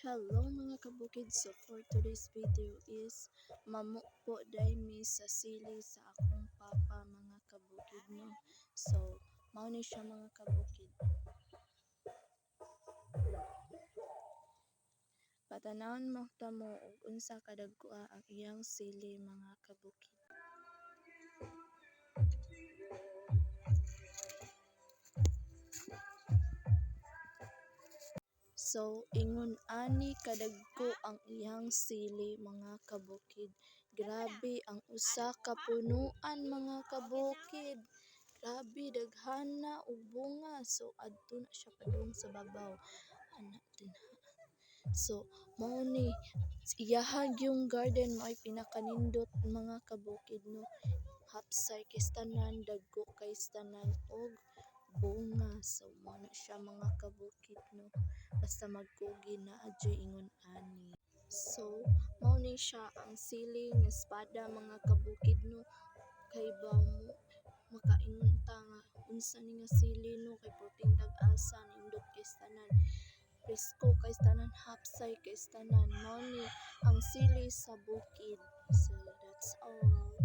Hello mga kabukid, so for today's video is mamukpo dahil mi sa sili sa akong papa mga kabukid no. So mao ni siya mga kabukid. Patanawon mo ta mo og unsa kadagkoa ang iyang sili mga kabukid. So, ingon ani kadagko ang iyang sili mga kabukid. Grabe ang usa ka punuan mga kabukid. Grabe daghana og bunga. So, adto na siya padung sa babaw. Ana din. So, mao ni iyahag yung garden mo ay pinakanindot mga kabukid no. Hapsay kay tanan, dagko kay tanan og bunga. So, mao na siya mga kabukid no. Basta magkugi na adyoy ingon ani. So, mao ni siya ang siling espada mga kabukid no. Kay ba mo makaingon ta nga unsa ni nga sili no kay puting tag-asa nindot kay tanan. Presko kay tanan, hapsay kay tanan. Mao ni ang sili sa bukid. So, that's all.